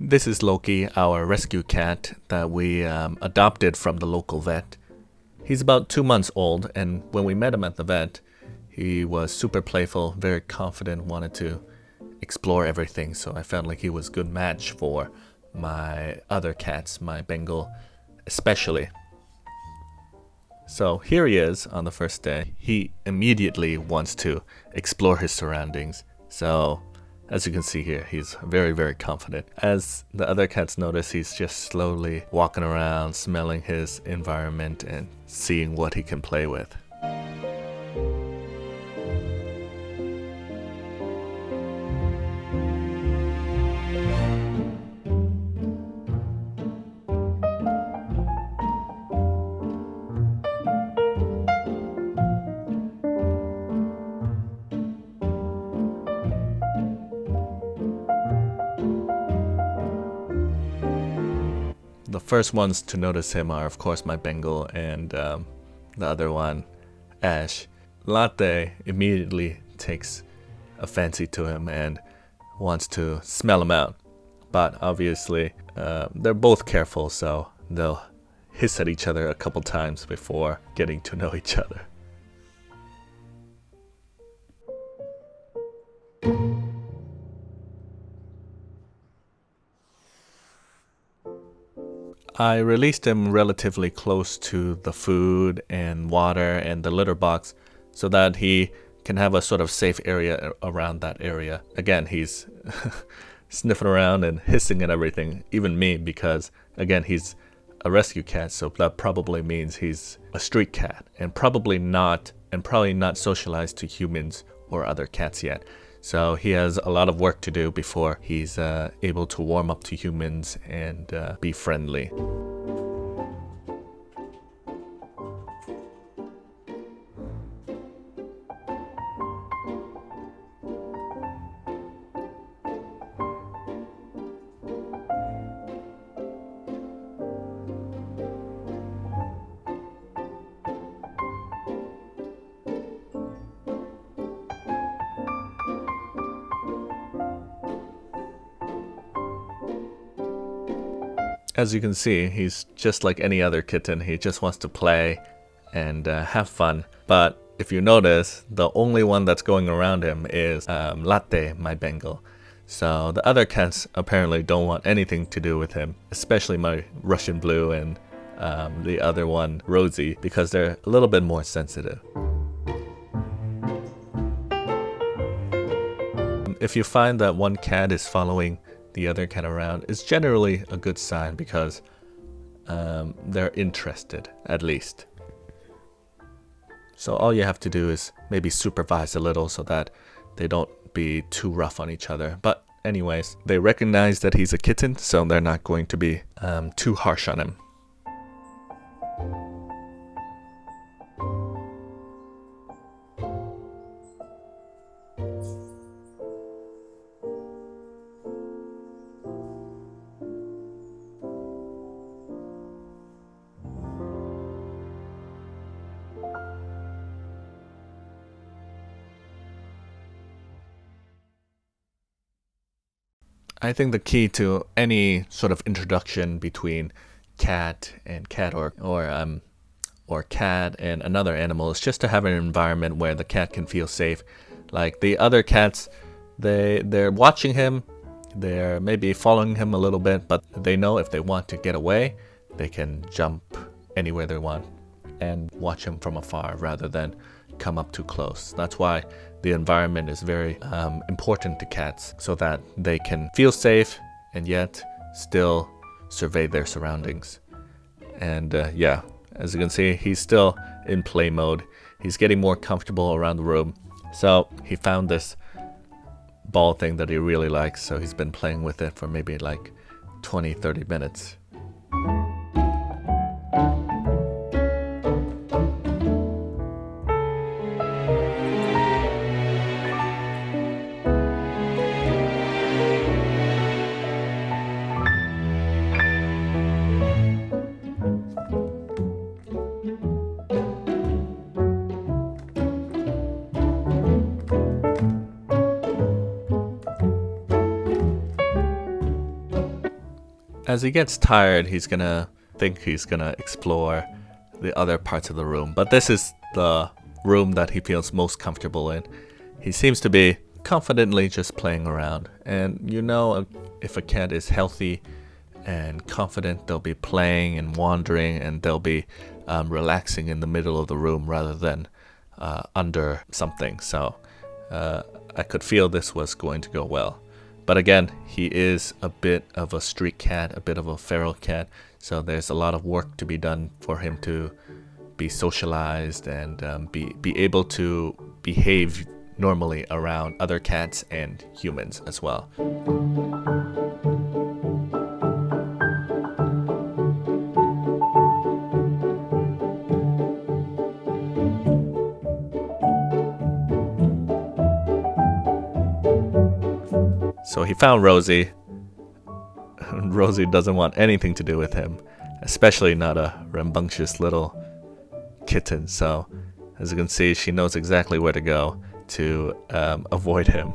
This is Loki, our rescue cat that we adopted from the local vet. He's about 2 months old, and when we met him at the vet, he was super playful, very confident, wanted to explore everything, so I felt like he was a good match for my other cats, my Bengal especially. So here he is on the first day. He immediately wants to explore his surroundings. So as you can see here, he's very, very confident. As the other cats notice, he's just slowly walking around, smelling his environment and seeing what he can play with. The first ones to notice him are, of course, my Bengal and the other one, Ash. Latte immediately takes a fancy to him and wants to smell him out. But obviously, they're both careful, so they'll hiss at each other a couple times before getting to know each other. I released him relatively close to the food and water and the litter box so that he can have a sort of safe area around that area. Again, he's sniffing around and hissing at everything, even me, because again, he's a rescue cat, so that probably means he's a street cat and probably not socialized to humans or other cats yet. So he has a lot of work to do before he's able to warm up to humans and be friendly. As you can see, he's just like any other kitten. He just wants to play and have fun. But if you notice, the only one that's going around him is Latte, my Bengal. So the other cats apparently don't want anything to do with him, especially my Russian Blue and the other one, Rosie, because they're a little bit more sensitive. If you find that one cat is following the other cat around, is generally a good sign because they're interested, at least. So all you have to do is maybe supervise a little so that they don't be too rough on each other. But anyways, they recognize that he's a kitten, so they're not going to be too harsh on him. I think the key to any sort of introduction between cat and cat or cat and another animal is just to have an environment where the cat can feel safe. Like the other cats, they're watching him, they're maybe following him a little bit, but they know if they want to get away, they can jump anywhere they want and watch him from afar rather than come up too close. That's why the environment is very important to cats, so that they can feel safe and yet still survey their surroundings. And yeah, as you can see, he's still in play mode. He's getting more comfortable around the room. So he found this ball thing that he really likes, so he's been playing with it for maybe like 20-30 minutes. As he gets tired, he's gonna explore the other parts of the room. But this is the room that he feels most comfortable in. He seems to be confidently just playing around. And you know, if a cat is healthy and confident, they'll be playing and wandering, and they'll be relaxing in the middle of the room rather than under something. So I could feel this was going to go well. But again, he is a bit of a street cat, a bit of a feral cat, so there's a lot of work to be done for him to be socialized and be able to behave normally around other cats and humans as well. So he found Rosie. Rosie doesn't want anything to do with him, especially not a rambunctious little kitten. So as you can see, she knows exactly where to go to avoid him.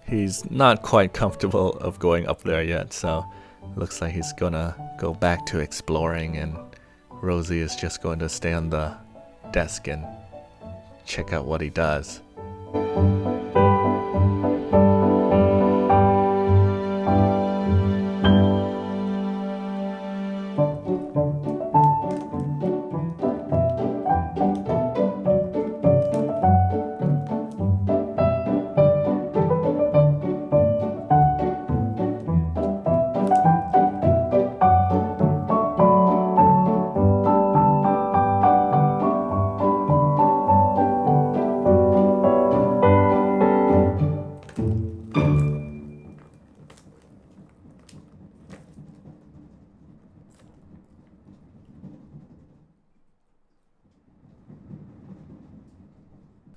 He's not quite comfortable of going up there yet, so looks like he's gonna go back to exploring, and Rosie is just going to stay on the desk and check out what he does.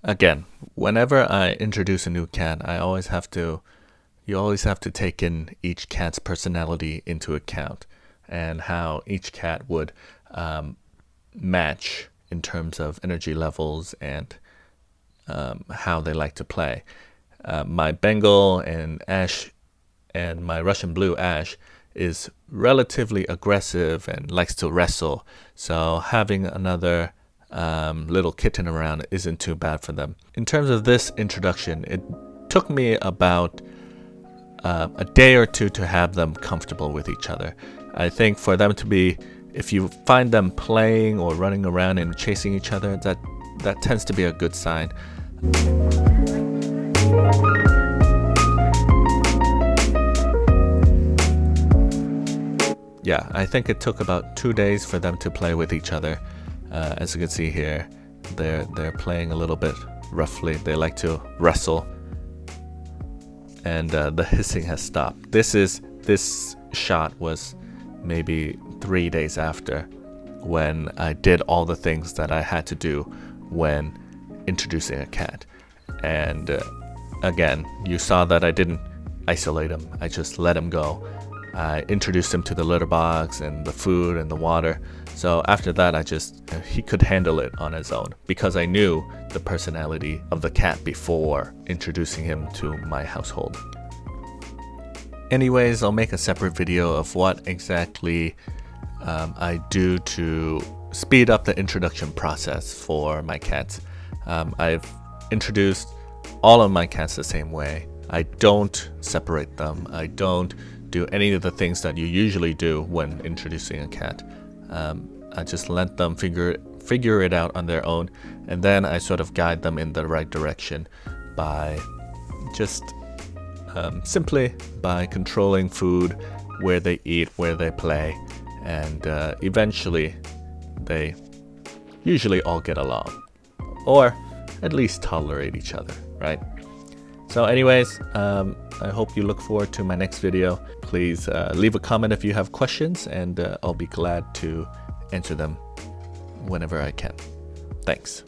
Again, whenever I introduce a new cat, you always have to take in each cat's personality into account and how each cat would match in terms of energy levels and how they like to play. My Bengal and Ash and my Russian Blue Ash is relatively aggressive and likes to wrestle, so having another little kitten around isn't too bad for them. In terms of this introduction, it took me about a day or two to have them comfortable with each other. I think for them to be, if you find them playing or running around and chasing each other, that tends to be a good sign. Yeah, I think it took about 2 days for them to play with each other. As you can see here, they're playing a little bit roughly. They like to wrestle, and the hissing has stopped. This shot was maybe 3 days after, when I did all the things that I had to do when introducing a cat. And again, you saw that I didn't isolate him. I just let him go. I introduced him to the litter box and the food and the water. So after that, he could handle it on his own, because I knew the personality of the cat before introducing him to my household. Anyways, I'll make a separate video of what exactly I do to speed up the introduction process for my cats. I've introduced all of my cats the same way. I don't separate them. I don't do any of the things that you usually do when introducing a cat. I just let them figure it out on their own, and then I sort of guide them in the right direction by just simply by controlling food, where they eat, where they play, and eventually they usually all get along, or at least tolerate each other, right? So anyways, I hope you look forward to my next video. Please leave a comment if you have questions, and I'll be glad to answer them whenever I can. Thanks.